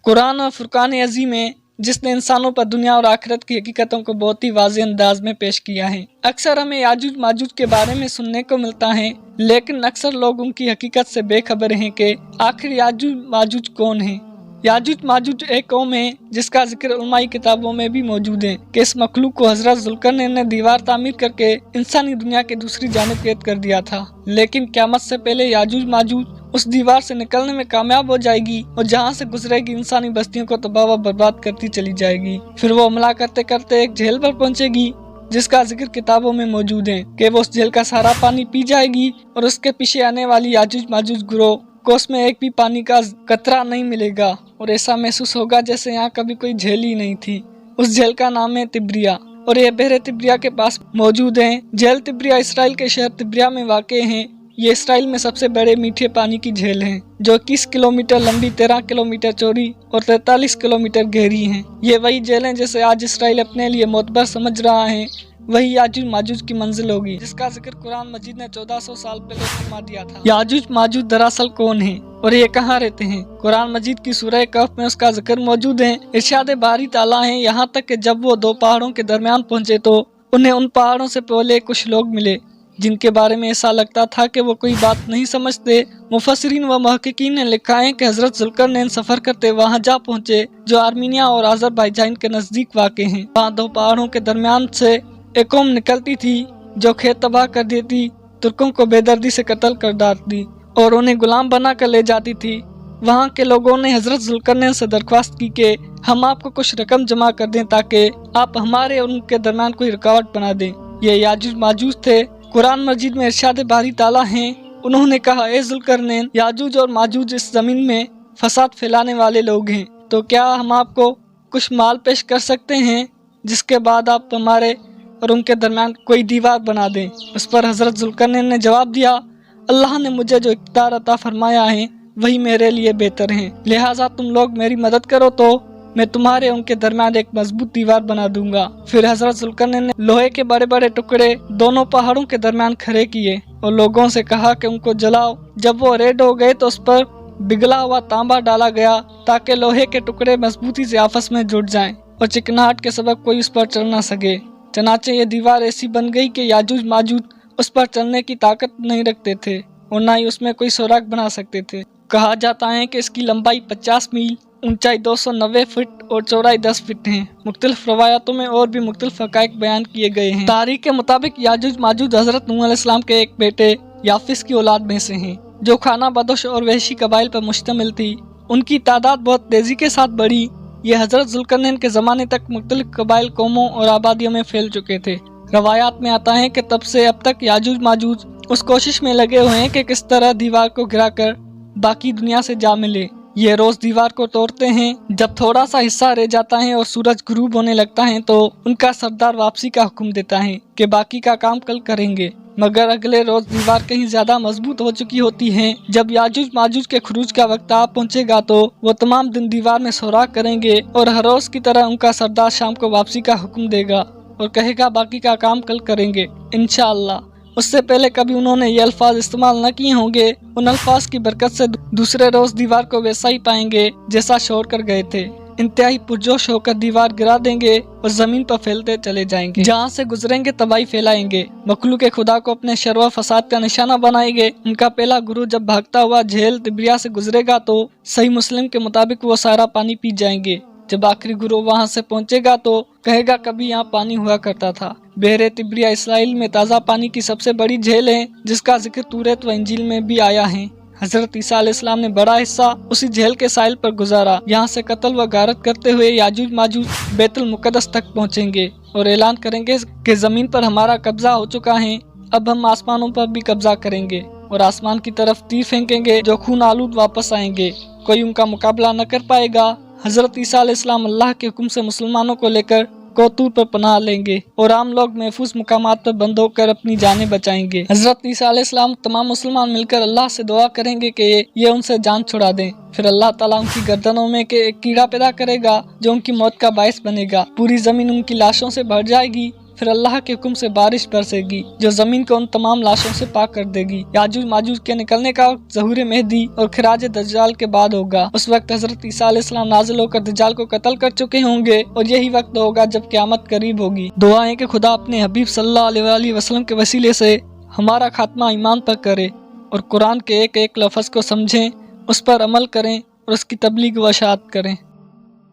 कुरान और फुरकान अजीम है जिसने इंसानों पर दुनिया और आखिरत की हकीकतों को बहुत ही वाज़ेह अंदाज में पेश किया है। अक्सर हमें याजूज माजूज के बारे में सुनने को मिलता है, लेकिन अक्सर लोग उनकी हकीकत से बेखबर हैं कि आखिर याजूज माजूज कौन है। याजूज माजूज एक कौम है जिसका जिक्र उलमाई किताबों में भी मौजूद है कि इस मखलूक को हजरत जुल्करनैन ने दीवार तामीर करके इंसानी दुनिया के दूसरी जानिब कैद कर दिया था। लेकिन क़यामत से पहले याजूज माजूज उस दीवार से निकलने में कामयाब हो जाएगी और जहाँ से गुजरेगी इंसानी बस्तियों को तबाह व बर्बाद करती चली जाएगी। फिर वो हमला करते करते एक झील पर पहुंचेगी जिसका जिक्र किताबों में मौजूद है कि वो उस झील का सारा पानी पी जाएगी और उसके पीछे आने वाली याजूज माजूज गिरोह को उसमें एक भी पानी का कतरा नहीं मिलेगा और ऐसा महसूस होगा जैसे यहाँ कभी कोई झील ही नहीं थी। उस झील का नाम है तिब्रिया और यह बहरे तिब्रिया के पास मौजूद है। झील तिब्रिया इसराइल के शहर तिब्रिया में वाक़ है। ये इसराइल में सबसे बड़े मीठे पानी की झील है जो 21 किलोमीटर लंबी, 13 किलोमीटर चौड़ी और 43 किलोमीटर गहरी है। ये वही झील है जिसे आज इसराइल अपने लिए मोतबर समझ रहा है। वही याजूज माजूज की मंजिल होगी जिसका जिक्र कुरान मजीद ने 1400 साल पहले फरमा दिया था। याजूज माजूज दरअसल कौन है और ये कहाँ रहते हैं? कुरान मजीद की सूरह कहफ में उसका जिक्र मौजूद है। इरशाद बारी ताला है, यहाँ तक कि जब वो दो पहाड़ों के दरमियान पहुंचे तो उन्हें उन पहाड़ों से पहले कुछ लोग मिले जिनके बारे में ऐसा लगता था कि वो कोई बात नहीं समझते। मुफस्सिरीन व मुहक्किकीन ने लिखा है कि हजरत जुल्करनैन सफर करते वहां जा पहुंचे जो आर्मीनिया और अज़रबैजान के नजदीक वाक़ हैं। वहाँ दो पहाड़ों के दरमियान से एक कौम निकलती थी जो खेत तबाह कर देती, तुर्कों को बेदर्दी से कत्ल कर डालती और उन्हें गुलाम बना कर ले जाती थी। वहाँ के लोगों ने हजरत जुल्करनैन से दरख्वास्त की कि हम आपको कुछ रकम जमा कर दें ताकि आप हमारे और उनके दरमियान कोई रुकावट बना दें। ये याजूज माजूज थे। कुरान मजीद में इरशाद बारी ताला हैं, उन्होंने कहा, ए जुल्करनैन, याजूज और माजूज इस जमीन में फसाद फैलाने वाले लोग हैं, तो क्या हम आपको कुछ माल पेश कर सकते हैं जिसके बाद आप हमारे और उनके दरमियान कोई दीवार बना दें। उस पर हजरत जुल्करनैन ने जवाब दिया, अल्लाह ने मुझे जो इख्तियार अता फरमाया है वही मेरे लिए बेहतर है, लिहाजा तुम लोग मेरी मदद करो तो मैं तुम्हारे उनके दरमियान एक मजबूत दीवार बना दूंगा। फिर हजरत जुल्करनैन ने लोहे के बड़े बड़े टुकड़े दोनों पहाड़ों के दरमियान खड़े किए और लोगों से कहा कि उनको जलाओ। जब वो रेड हो गए तो उस पर बिगला हुआ तांबा डाला गया ताकि लोहे के टुकड़े मजबूती से आपस में जुड़ जाएं और चिकनाहट के सबब कोई उस पर चढ़ ना सके। चनाचे ये दीवार ऐसी बन गई कि याजूज माजूज उस पर चलने की ताकत नहीं रखते थे और न ही उसमें कोई सुराग बना सकते थे। कहा जाता है कि इसकी लंबाई 50 मील, ऊंचाई 290 फीट और चौड़ाई 10 फीट है। मुख्तलिफ रवायतों में और भी मुख्तलिफ हक़ाइक़ बयान किए गए हैं। तारीख के मुताबिक याजूज माजूज हजरत नूह अलैहिस्सलाम के एक बेटे याफिस की औलाद में से हैं जो खाना बदोश और वहशी कबाइल पर मुश्तमिल थी। उनकी तादाद बहुत तेजी के साथ बढ़ी। ये हजरत जुल्करनैन के ज़माने तक मुख्तलिफ कबाइल, कौमों और आबादियों में फैल चुके थे। रवायात में आता है कि तब से अब तक याजूज माजूज उस कोशिश में लगे हुए हैं कि किस तरह दीवार को गिराकर बाकी दुनिया से जा मिले। ये रोज दीवार को तोड़ते हैं। जब थोड़ा सा हिस्सा रह जाता है और सूरज गुरूब होने लगता है तो उनका सरदार वापसी का हुक्म देता है कि बाकी का काम कल करेंगे। मगर अगले रोज दीवार कहीं ज्यादा मजबूत हो चुकी होती है। जब याजूज माजूज के खुरूज का वक्त आ पहुंचेगा तो वो तमाम दिन दीवार में सुराख करेंगे और हर रोज की तरह उनका सरदार शाम को वापसी का हुक्म देगा और कहेगा बाकी का काम कल करेंगे इंशाअल्लाह। उससे पहले कभी उन्होंने ये अल्फाज इस्तेमाल न किए होंगे। उन अल्फाज की बरकत से दूसरे रोज दीवार को वैसा ही पाएंगे जैसा छोड़ कर गए थे। इंतहाई पुरजोश होकर दीवार गिरा देंगे और जमीन पर फैलते चले जाएंगे। जहाँ से गुजरेंगे तबाही फैलाएंगे। मखलूक खुदा को अपने शर व फसाद का निशाना बनाएंगे। उनका पहला गुरु जब भागता हुआ झील तिब्रिया से गुजरेगा तो सही मुस्लिम के मुताबिक वो सारा पानी पी जाएंगे। जब आखिरी गुरु वहाँ से पहुँचेगा तो कहेगा कभी यहाँ पानी हुआ करता था। बहरे तिब्रिया इसराइल में ताज़ा पानी की सबसे बड़ी झील है जिसका जिक्र तौरात व इंजील में भी आया है। हजरत ईसा अलैहिस्सलाम ने बड़ा हिस्सा उसी झील के साहिल पर गुजारा। यहाँ से कत्ल व गारत करते हुए याजूज माजूज बैतुल मुक़द्दस तक पहुँचेंगे और ऐलान करेंगे कि जमीन पर हमारा कब्जा हो चुका है, अब हम आसमानों पर भी कब्जा करेंगे और आसमान की तरफ तीर फेंकेंगे जो खून आलूद वापस आएंगे। कोई उनका मुकाबला न कर पाएगा। हजरत ईसा अलैहिस्सलाम अल्लाह के हुक्म से मुसलमानों को लेकर कोतूर पर पनाह लेंगे और आम लोग महफूज मुकामात पर बंद होकर अपनी जानें बचाएंगे। हजरत ईसा अलैहिस्सलाम तमाम मुसलमान मिलकर अल्लाह से दुआ करेंगे कि ये उनसे जान छुड़ा दें। फिर अल्लाह ताला उनकी गर्दनों में के एक कीड़ा पैदा करेगा जो उनकी मौत का बायस बनेगा। पूरी जमीन उनकी लाशों से भर जाएगी फिर अल्लाह के हुक्म से बारिश बरसेगी जो जमीन को उन तमाम लाशों से पाक कर देगी। याजूज माजूज के निकलने का वक्त ज़हूर मेहदी और खिराज दज्जाल के बाद होगा। उस वक्त हजरत ईसा अलैहिस्सलाम नाजिल होकर दज्जाल को कत्ल कर चुके होंगे और यही वक्त होगा जब क़यामत करीब होगी। दुआ है कि खुदा अपने हबीब सल्लल्लाहु अलैहि वसल्लम के वसीले से हमारा खात्मा ईमान पर करे और कुरान के एक एक लफ्ज़ को समझें, उस पर अमल करें और उसकी तबलीग व इशाअत करें।